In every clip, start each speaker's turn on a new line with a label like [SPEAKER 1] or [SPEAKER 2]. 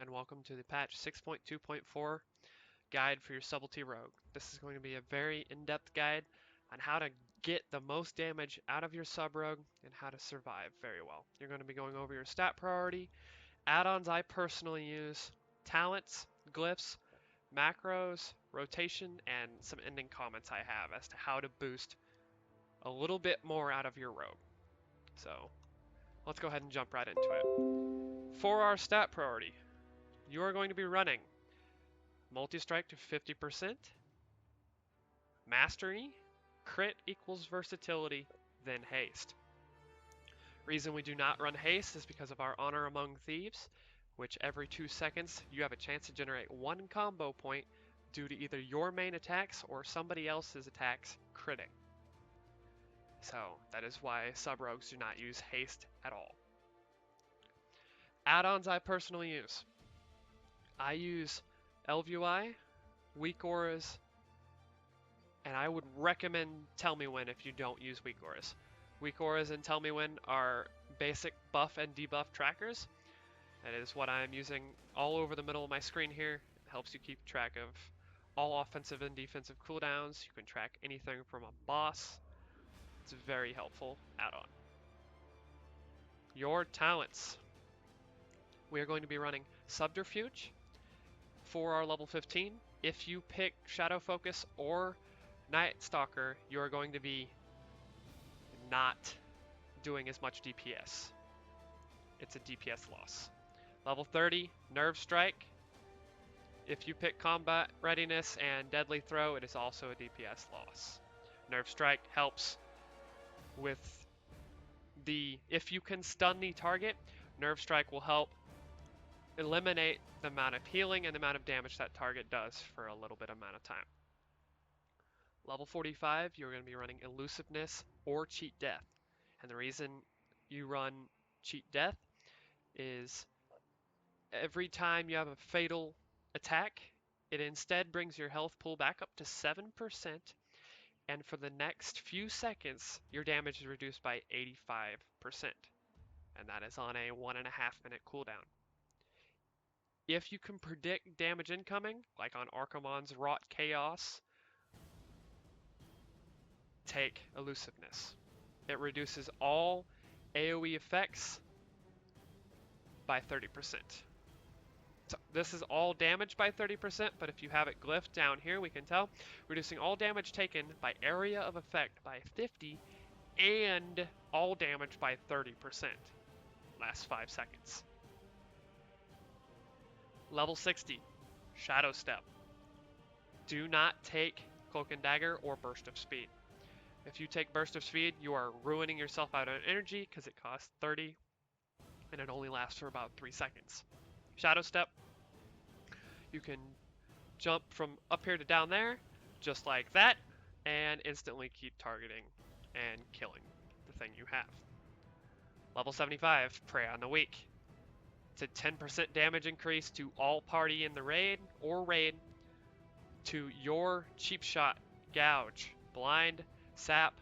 [SPEAKER 1] and welcome to the patch 6.2.4 guide for your subtlety rogue. This is going to be a very in-depth guide on how to get the most damage out of your sub rogue and how to survive very well. You're going to be going over your stat priority, add-ons I personally use, talents, glyphs, macros, rotation, and some ending comments I have as to how to boost a little bit more out of your rogue. So let's go ahead and jump right into it. For our stat priority, you are going to be running multi-strike to 50%, mastery, crit equals versatility, then haste. Reason we do not run haste is because of our honor among thieves, which every 2 seconds you have a chance to generate 1 combo point due to either your main attacks or somebody else's attacks critting. So that is why sub rogues do not use haste at all. Add-ons I personally use. I use LVI, weak auras, and I would recommend Tell Me When if you don't use weak auras. Weak auras and Tell Me When are basic buff and debuff trackers. That is what I'm using all over the middle of my screen here. It helps you keep track of all offensive and defensive cooldowns. You can track anything from a boss. It's a very helpful add-on. Your talents. We are going to be running Subterfuge for our level 15. If you pick Shadow Focus or Night Stalker, you are going to be not doing as much DPS. It's a DPS loss. Level 30, Nerve Strike. If you pick Combat Readiness and Deadly Throw, it is also a DPS loss. Nerve Strike helps with if you can stun the target, Nerve Strike will help eliminate the amount of healing and the amount of damage that target does for a little bit amount of time. Level 45, you're going to be running Elusiveness or Cheat Death. And the reason you run Cheat Death is every time you have a fatal attack, it instead brings your health pool back up to 7%, and for the next few seconds, your damage is reduced by 85%. And that is on a 1.5 minute cooldown. If you can predict damage incoming, like on Archimonde's Wrought Chaos, take Elusiveness. It reduces all AoE effects by 30%. So this is all damage by 30%, but if you have it glyphed down here, we can tell, reducing all damage taken by area of effect by 50 and all damage by 30%. Last 5 seconds. Level 60, Shadow Step. Do not take Cloak and Dagger or Burst of Speed. If you take Burst of Speed, you are ruining yourself out on energy because it costs 30 and it only lasts for about 3 seconds. Shadow Step, you can jump from up here to down there, just like that, and instantly keep targeting and killing the thing you have. Level 75, Prey on the Weak. It's a 10% damage increase to all party in the raid or raid to your Cheap Shot, Gouge, Blind, Sap,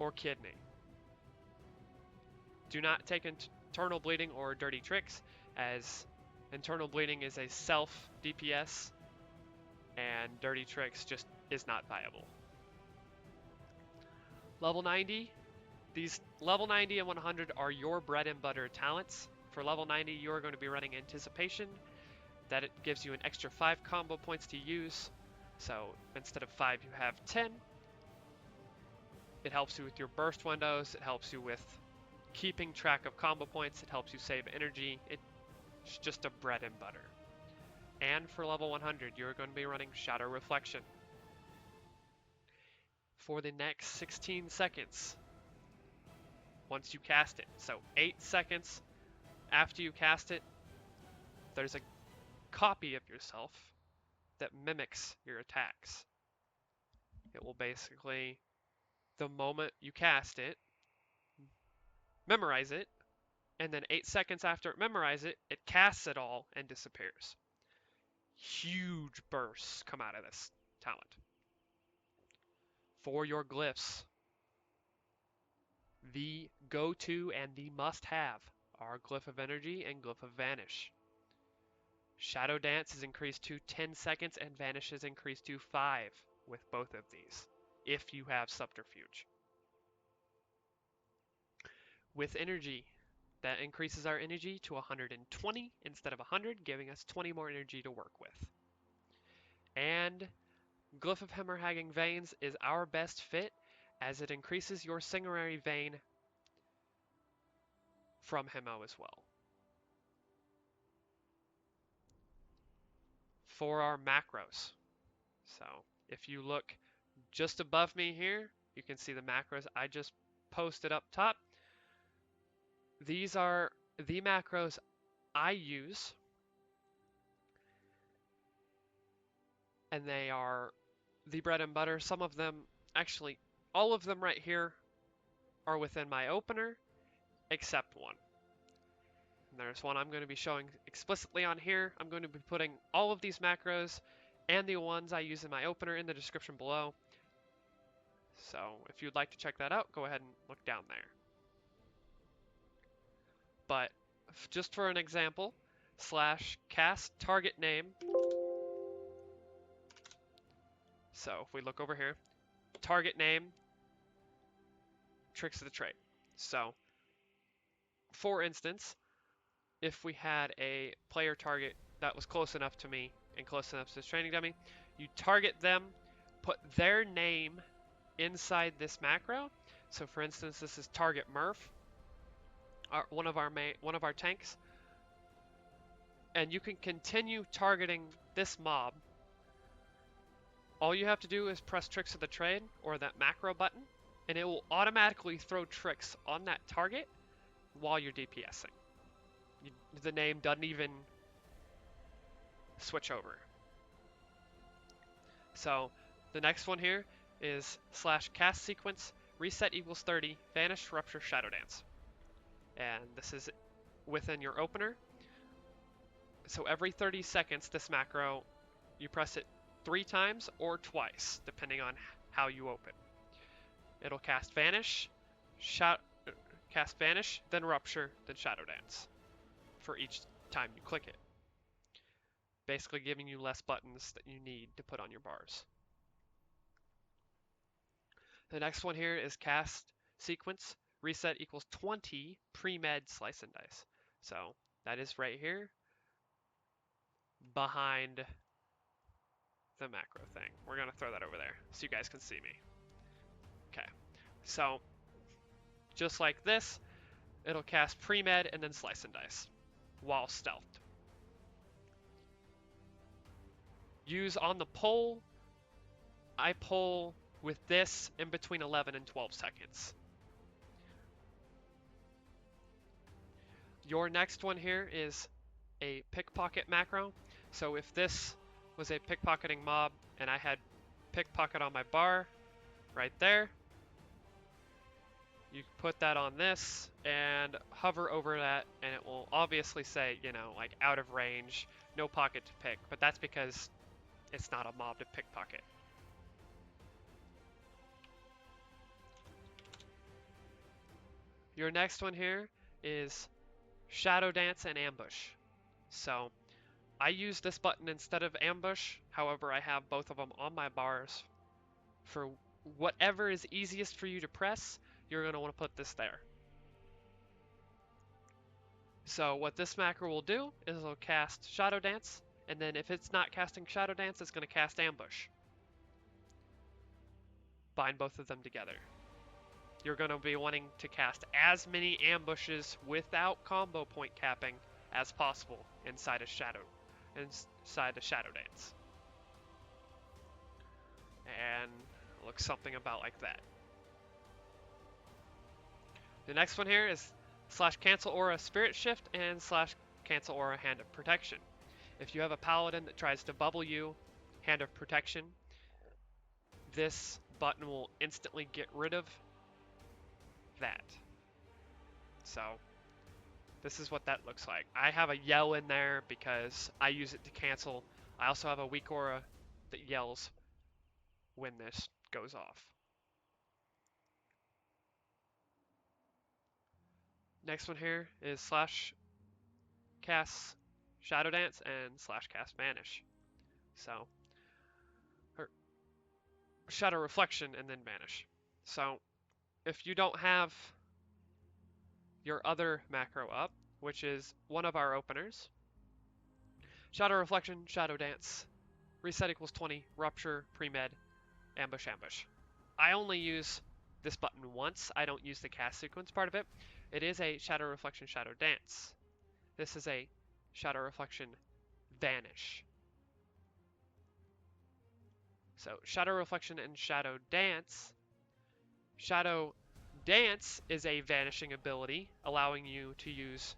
[SPEAKER 1] or Kidney. Do not take Internal Bleeding or Dirty Tricks, as Internal Bleeding is a self DPS and Dirty Tricks just is not viable. Level 90, these level 90 and 100 are your bread and butter talents. For level 90, you are going to be running Anticipation. That it gives you an extra 5 combo points to use. So instead of 5, you have 10. It helps you with your burst windows. It helps you with keeping track of combo points. It helps you save energy. It's just a bread and butter. And for level 100, you're going to be running Shadow Reflection. For the next 16 seconds, once you cast it, so 8 seconds after you cast it, there's a copy of yourself that mimics your attacks. It will basically, the moment you cast it, memorize it, and then 8 seconds after it memorizes it, it casts it all and disappears. Huge bursts come out of this talent. For your glyphs, the go-to and the must-have are Glyph of Energy and Glyph of Vanish. Shadow Dance is increased to 10 seconds and Vanish is increased to 5 with both of these, if you have Subterfuge. With Energy, that increases our energy to 120 instead of 100, giving us 20 more energy to work with. And Glyph of Hemorrhaging Veins is our best fit, as it increases your Sanguinary Vein from Hemo as well. For our macros, so if you look just above me here, you can see the macros I just posted up top. These are the macros I use, and they are the bread and butter. Some of them, actually all of them right here, are within my opener, except one. And there's one I'm going to be showing explicitly on here. I'm going to be putting all of these macros and the ones I use in my opener in the description below. So if you'd like to check that out, go ahead and look down there. But just for an example, /cast target name. So if we look over here, target name, tricks of the trade. So for instance, if we had a player target that was close enough to me and close enough to this training dummy, you target them, put their name inside this macro. So for instance, this is target Murph, one of our tanks, and you can continue targeting this mob. All you have to do is press Tricks of the Trade or that macro button, and it will automatically throw tricks on that target while you're DPSing. The name doesn't even switch over. So the next one here is /castsequence, reset equals 30, Vanish Rupture Shadow Dance. And this is within your opener. So every 30 seconds, this macro, you press it 3 times or twice, depending on how you open. It'll cast Vanish, then Rupture, then Shadow Dance for each time you click it. Basically giving you less buttons that you need to put on your bars. The next one here is cast sequence, reset equals 20, pre-med slice and dice. So that is right here behind the macro thing. We're going to throw that over there so you guys can see me. Okay, so just like this, it'll cast pre-med and then slice and dice while stealthed. Use on the pull. I pull with this in between 11 and 12 seconds. Your next one here is a pickpocket macro. So if this was a pickpocketing mob and I had pickpocket on my bar right there, you put that on this and hover over that, and it will obviously say, you know, like out of range, no pocket to pick, but that's because it's not a mob to pickpocket. Your next one here is Shadow Dance and Ambush. So I use this button instead of Ambush, however I have both of them on my bars. For whatever is easiest for you to press, you're going to want to put this there. So what this macro will do is it'll cast Shadow Dance, and then if it's not casting Shadow Dance, it's going to cast Ambush. Bind both of them together. You're going to be wanting to cast as many ambushes without combo point capping as possible inside a Shadow Dance. And it looks something about like that. The next one here is /cancel aura Spirit Shift and /cancel aura Hand of Protection. If you have a paladin that tries to bubble you Hand of Protection, this button will instantly get rid of that. So this is what that looks like. I have a yell in there because I use it to cancel. I also have a weak aura that yells when this goes off. Next one here is slash cast Shadow Dance and slash cast Vanish. So, Shadow Reflection and then Vanish. So, if you don't have your other macro up, which is one of our openers, Shadow Reflection, Shadow Dance, reset equals 20, rupture, premed, ambush, ambush. I only use this button once. I don't use the cast sequence part of it. It is a Shadow Reflection, Shadow Dance. This is a Shadow Reflection, Vanish. So Shadow Reflection and Shadow Dance. Shadow Dance is a vanishing ability, allowing you to use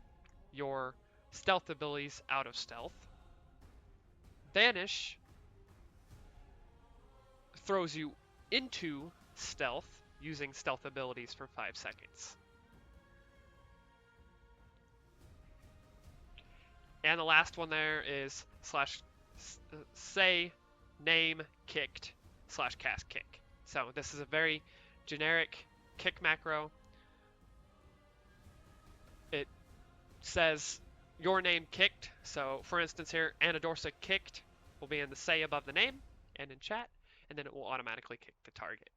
[SPEAKER 1] your stealth abilities out of stealth. Vanish throws you into stealth using stealth abilities for 5 seconds. And the last one there is slash say name kicked slash cast kick. So this is a very generic kick macro. It says your name kicked. So for instance here, Addons I kicked will be in the say above the name and in chat, and then it will automatically kick the target.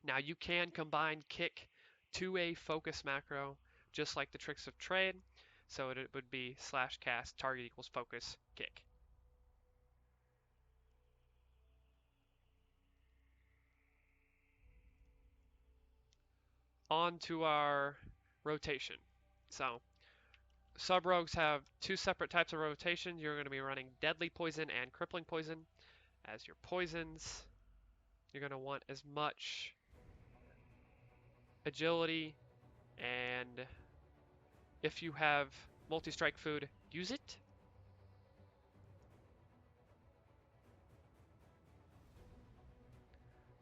[SPEAKER 1] Now you can combine kick to a focus macro, just like the tricks of trade. So it would be slash cast target equals focus kick. On to our rotation. So sub-rogues have 2 separate types of rotation. You're going to be running deadly poison and crippling poison as your poisons. You're going to want as much agility, and if you have multi-strike food, use it.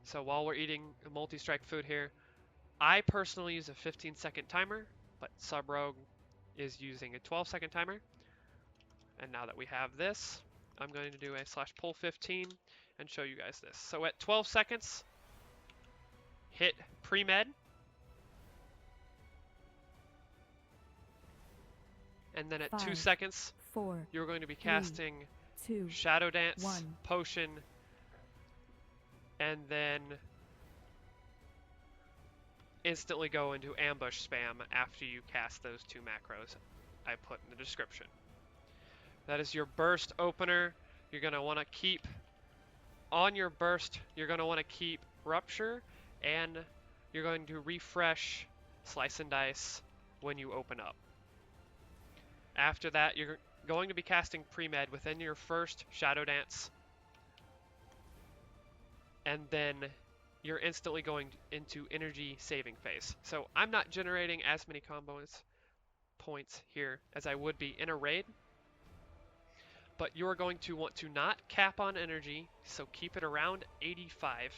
[SPEAKER 1] So while we're eating multi-strike food here, I personally use a 15-second timer, but sub-rogue is using a 12-second timer. And now that we have this, I'm going to do a slash pull 15 and show you guys this. So at 12 seconds, hit pre-med. And then at 2 seconds, you're going to be casting
[SPEAKER 2] 2,
[SPEAKER 1] Shadow Dance,
[SPEAKER 2] 1.
[SPEAKER 1] Potion, and then instantly go into ambush spam after you cast those 2 macros I put in the description. That is your burst opener. You're going to want to keep, on your burst, you're going to want to keep Rupture, and you're going to refresh Slice and Dice when you open up. After that, you're going to be casting Premed within your first Shadow Dance, and then you're instantly going into energy saving phase. So I'm not generating as many combos points here as I would be in a raid, but you're going to want to not cap on energy, so keep it around 85.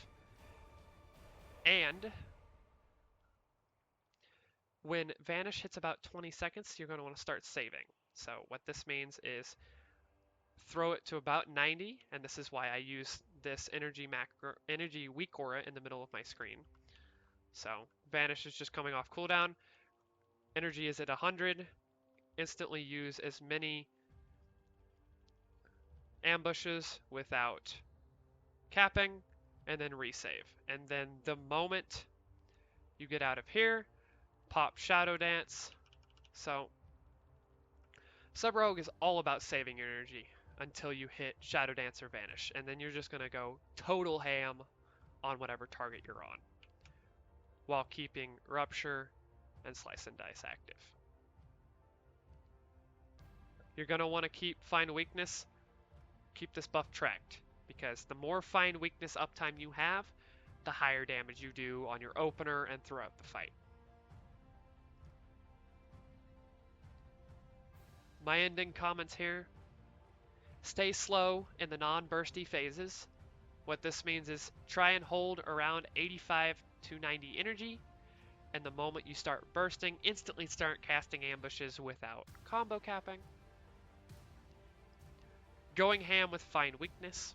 [SPEAKER 1] And when Vanish hits about 20 seconds, you're going to want to start saving. So what this means is throw it to about 90, and this is why I use this energy weak aura in the middle of my screen. So Vanish is just coming off cooldown. Energy is at 100. Instantly use as many ambushes without capping, and then resave. And then the moment you get out of here, pop Shadow Dance. So Sub-Rogue is all about saving your energy until you hit Shadow Dance or Vanish, and then you're just going to go total ham on whatever target you're on, while keeping Rupture and Slice and Dice active. You're going to want to keep Find Weakness, keep this buff tracked, because the more Find Weakness uptime you have, the higher damage you do on your opener and throughout the fight. My ending comments here: stay slow in the non-bursty phases. What this means is try and hold around 85 to 90 energy, and the moment you start bursting, instantly start casting ambushes without combo capping. Going ham with Find Weakness.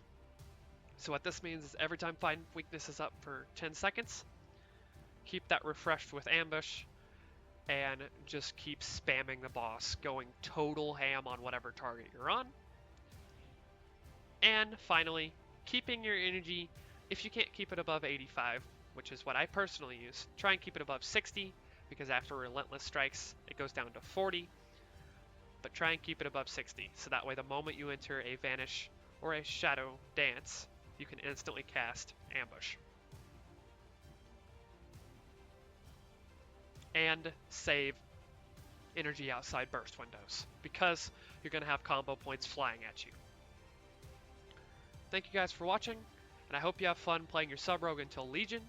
[SPEAKER 1] So what this means is every time Find Weakness is up for 10 seconds, keep that refreshed with ambush, and just keep spamming the boss, going total ham on whatever target you're on. And finally, keeping your energy, if you can't keep it above 85, which is what I personally use, try and keep it above 60, because after Relentless strikes, it goes down to 40, but try and keep it above 60, so that way the moment you enter a Vanish or a Shadow Dance, you can instantly cast Ambush. And save energy outside burst windows, because you're going to have combo points flying at you. Thank you guys for watching, and I hope you have fun playing your sub-rogue until Legion.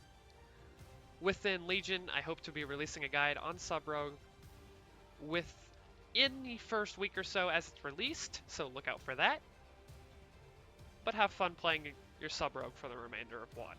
[SPEAKER 1] Within Legion, I hope to be releasing a guide on sub-rogue within the first week or so as it's released, so look out for that. But have fun playing your sub-rogue for the remainder of WoD.